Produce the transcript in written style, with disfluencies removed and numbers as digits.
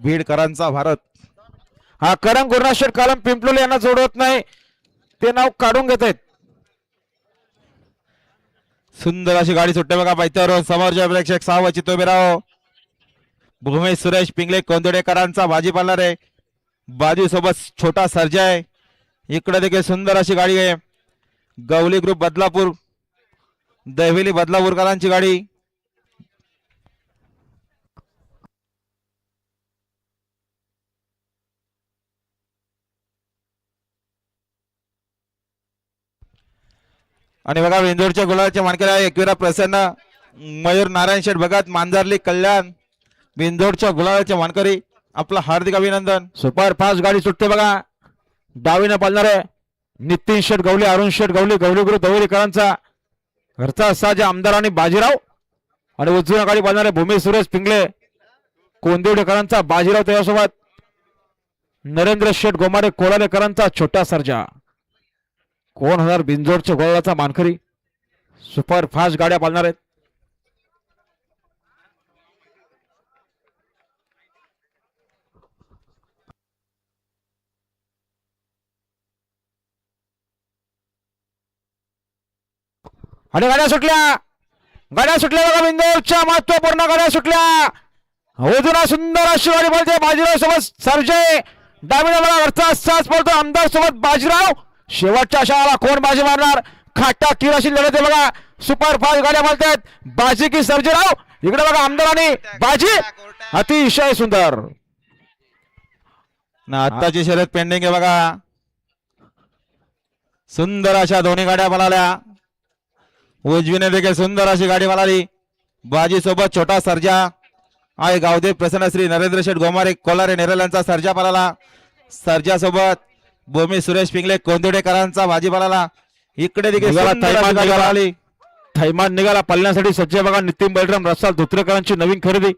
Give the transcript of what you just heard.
बीडकरांचा भारत. हा करण गुरुनाथ कलम पिंपलोली यांना जोडवत नाही, ते नाव काढून घेत आहेत. सुंदर अशी गाडी सुटते बघा पायथ्यावर. समोरच्या प्रेक्षक 6 व चितोबीराव भूमेश सुरेश पिंगले कोंदडेकरांचा भाजी पालणार आहे. बाजू सोबत छोटा सर्जा आहे. इकडे देखील सुंदर अशी गाडी आहे. गवली ग्रुप बदलापूर, दहिवली बदलापूरकरांची गाडी. आणि बघा विंदोरच्या गुलाबाच्या मानकऱ्या एकविरा प्रसन्न मयूर नारायण शेठ भगत मांजरली कल्याण बिंदोडच्या गुलाबाचे मानकरी आपलं हार्दिक अभिनंदन. सुपर फास्ट गाडी सुटते बघा. डावीने पालणारे नितीन शेठ गवली, अरुण शेठ गवली, गवली गुरु दवरीकरांचा घरचा साजा आमदार आणि बाजीराव. आणि उजव्या गाडी पालणारे भूमी सुरेश पिंगळे कोंदिवडेकरांचा बाजीराव, त्याच्यासोबत नरेंद्र शेठ गोमारे कोळालेकरांचा छोटा सर्जा. कोण होणार बिंजोडच्या गोळाचा मानकरी? सुपर फास्ट गाड्या पालणार आहेत. आणि गाड्या सुटल्या बघा. बिंदोरच्या महत्वपूर्ण गाड्या सुटल्या. अजून सुंदर अशी गाडी बोलते बाजीराव सोबत सर्जय. डावीने बघा वरचा साज बोलतो आमदार सोबत बाजीराव. शेवटच्या शाळाला कोण बाजी मारणार? खाटा किराशी लढत आहे बघा. सुपर फास्ट गाड्या बोलतात. बाजी की सर्जेराव. इकडे बघा आमदार आणि बाजी. अतिशय सुंदर. आत्ताची शर्यत पेंडिंग आहे बघा. सुंदर अशा दोन्ही गाड्या पळाल्या. उजवीने देखील सुंदर अशी गाडी पळाली. बाजी सोबत छोटा सर्जा आहे. गावदेव प्रसन्न श्री नरेंद्र शेठ गोमारे कोलारे नेरलांचा सर्जा पळाला. सर्जा सोबत भूमी सुरेश पिंगले कोंदडेकरांचा भाजी पळाला. इकडे देखील थैमान निघाला पळण्यासाठी सज्ज बघा. नितीन बलराम रसाल धोत्रेकरांची नवीन खरेदी.